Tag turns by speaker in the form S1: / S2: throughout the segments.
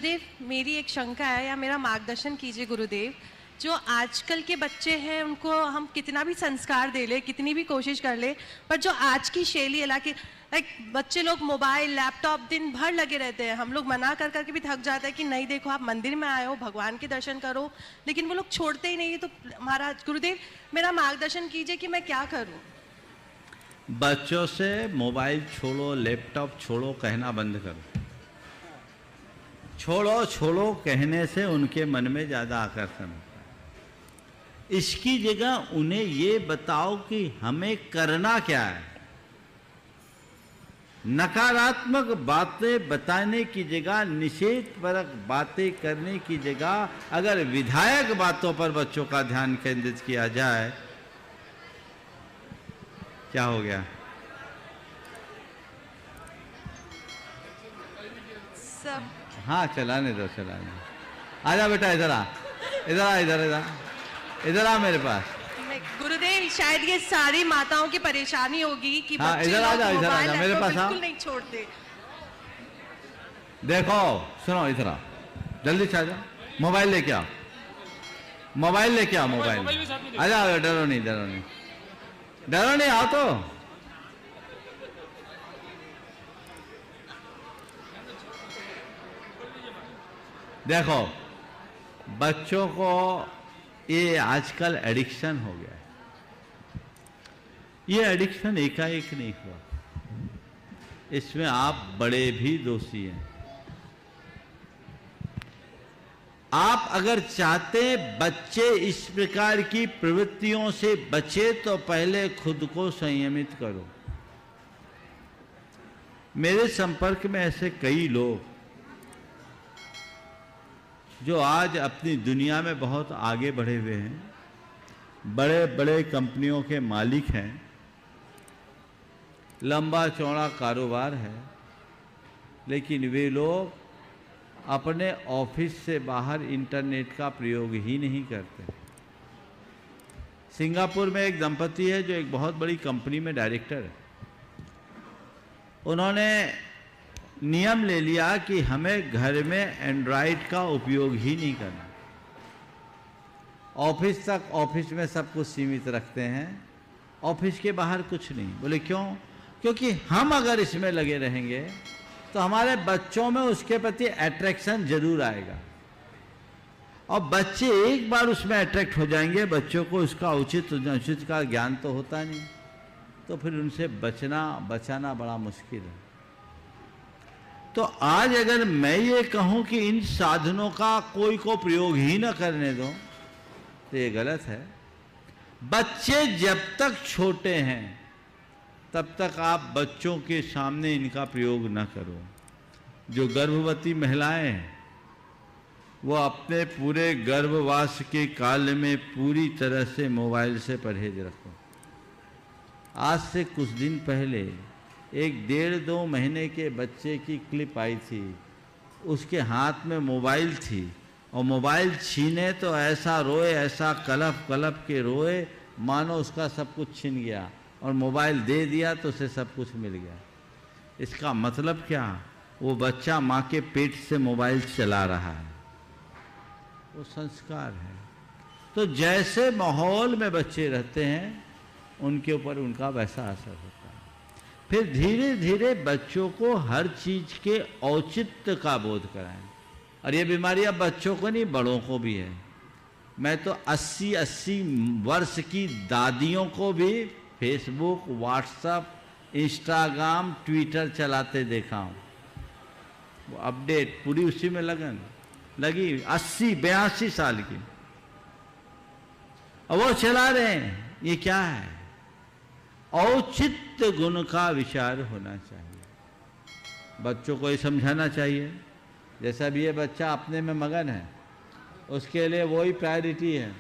S1: गुरुदेव, मेरी एक शंका है या मेरा मार्गदर्शन कीजिए गुरुदेव। जो आजकल के बच्चे हैं उनको हम कितना भी संस्कार दे ले, कितनी भी कोशिश कर ले, पर जो आज की शैली इलाके बच्चे लोग मोबाइल लैपटॉप दिन भर लगे रहते हैं। हम लोग मना कर करके भी थक जाते हैं कि नहीं देखो आप मंदिर में आए हो, भगवान के दर्शन करो, लेकिन वो लोग छोड़ते ही नहीं है। तो महाराज गुरुदेव मेरा मार्गदर्शन कीजिए कि मैं क्या करूं।
S2: बच्चों से मोबाइल छोड़ो, लैपटॉप छोड़ो कहना बंद करो। छोड़ो छोड़ो कहने से उनके मन में ज़्यादा आकर्षण होता है। इसकी जगह उन्हें ये बताओ कि हमें करना क्या है। नकारात्मक बातें बताने की जगह, निषेधपरक बातें करने की जगह अगर विधायक बातों पर बच्चों का ध्यान केंद्रित किया जाए, क्या हो गया?
S1: सब
S2: हाँ चलाने दो, चलाने। आजा बेटा, इधर आ, इधर आ, इधर इधर इधर आ मेरे पास।
S1: गुरुदेव शायद ये सारी माताओं की परेशानी होगी कि
S2: हाँ,
S1: बच्चे
S2: इधर आ जा,
S1: लोग
S2: इधर आ जा,
S1: मोबाइल
S2: मेरे पास आ।
S1: बिल्कुल नहीं छोड़ते।
S2: देखो सुनो, इधर आ, जल्दी से आ जा, मोबाइल लेके आओ, मोबाइल लेके आओ, मोबाइल आ जाओ, डरो नहीं, डरो नहीं, डरो नहीं, आओ तो। देखो बच्चों को ये आजकल एडिक्शन हो गया है। ये एडिक्शन एकाएक नहीं हुआ, इसमें आप बड़े भी दोषी हैं। आप अगर चाहते बच्चे इस प्रकार की प्रवृत्तियों से बचे तो पहले खुद को संयमित करो। मेरे संपर्क में ऐसे कई लोग जो आज अपनी दुनिया में बहुत आगे बढ़े हुए हैं, बड़े बड़े कंपनियों के मालिक हैं, लंबा चौड़ा कारोबार है, लेकिन वे लोग अपने ऑफिस से बाहर इंटरनेट का प्रयोग ही नहीं करते। सिंगापुर में एक दंपति है जो एक बहुत बड़ी कंपनी में डायरेक्टर है। उन्होंने नियम ले लिया कि हमें घर में एंड्रॉयड का उपयोग ही नहीं करना। ऑफिस तक, ऑफिस में सब कुछ सीमित रखते हैं, ऑफिस के बाहर कुछ नहीं। बोले क्यों? क्योंकि हम अगर इसमें लगे रहेंगे तो हमारे बच्चों में उसके प्रति अट्रैक्शन जरूर आएगा, और बच्चे एक बार उसमें अट्रैक्ट हो जाएंगे, बच्चों को उसका उचित अनुचित का ज्ञान तो होता नहीं, तो फिर उनसे बचाना बड़ा मुश्किल है। तो आज अगर मैं ये कहूं कि इन साधनों का कोई को प्रयोग ही न करने दो, तो ये गलत है। बच्चे जब तक छोटे हैं तब तक आप बच्चों के सामने इनका प्रयोग न करो। जो गर्भवती महिलाएं हैं वो अपने पूरे गर्भवास के काल में पूरी तरह से मोबाइल से परहेज रखो। आज से कुछ दिन पहले एक 1.5-2 महीने के बच्चे की क्लिप आई थी, उसके हाथ में मोबाइल थी और मोबाइल छीने तो ऐसा रोए, ऐसा कलप कलप के रोए मानो उसका सब कुछ छिन गया, और मोबाइल दे दिया तो उसे सब कुछ मिल गया। इसका मतलब क्या? वो बच्चा माँ के पेट से मोबाइल चला रहा है, वो संस्कार है। तो जैसे माहौल में बच्चे रहते हैं उनके ऊपर उनका वैसा असर होता है। फिर धीरे धीरे बच्चों को हर चीज के औचित्य का बोध कराएं। और ये बीमारी अब बच्चों को नहीं, बड़ों को भी है। मैं तो 80-80 वर्ष की दादियों को भी फेसबुक, व्हाट्सएप, इंस्टाग्राम, ट्विटर चलाते देखा हूँ। वो अपडेट पूरी उसी में लगी 80-82 साल की, और वो चला रहे हैं। ये क्या है? औचित्य गुण का विचार होना चाहिए। बच्चों को ये समझाना चाहिए, जैसा भी ये बच्चा अपने में मगन है, उसके लिए वही प्रायोरिटी है,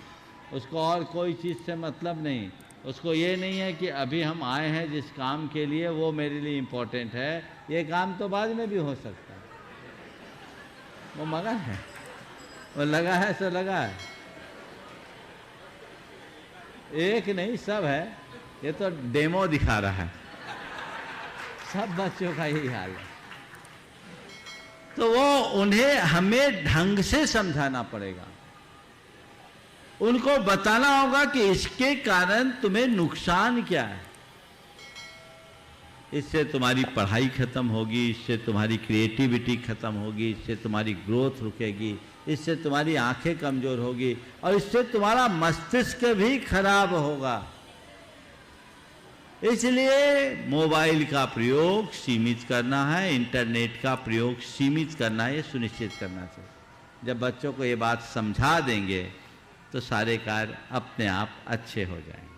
S2: उसको और कोई चीज़ से मतलब नहीं। उसको ये नहीं है कि अभी हम आए हैं जिस काम के लिए वो मेरे लिए इम्पोर्टेंट है, ये काम तो बाद में भी हो सकता है। वो मगन है, वो लगा है सो लगा है। एक नहीं, सब है। ये तो डेमो दिखा रहा है। सब बच्चों का यही हाल है। तो वो उन्हें हमें ढंग से समझाना पड़ेगा, उनको बताना होगा कि इसके कारण तुम्हें नुकसान क्या है। इससे तुम्हारी पढ़ाई खत्म होगी, इससे तुम्हारी क्रिएटिविटी खत्म होगी, इससे तुम्हारी ग्रोथ रुकेगी, इससे तुम्हारी आंखें कमजोर होगी और इससे तुम्हारा मस्तिष्क भी खराब होगा। इसलिए मोबाइल का प्रयोग सीमित करना है, इंटरनेट का प्रयोग सीमित करना है, ये सुनिश्चित करना चाहिए। जब बच्चों को ये बात समझा देंगे तो सारे कार्य अपने आप अच्छे हो जाएंगे।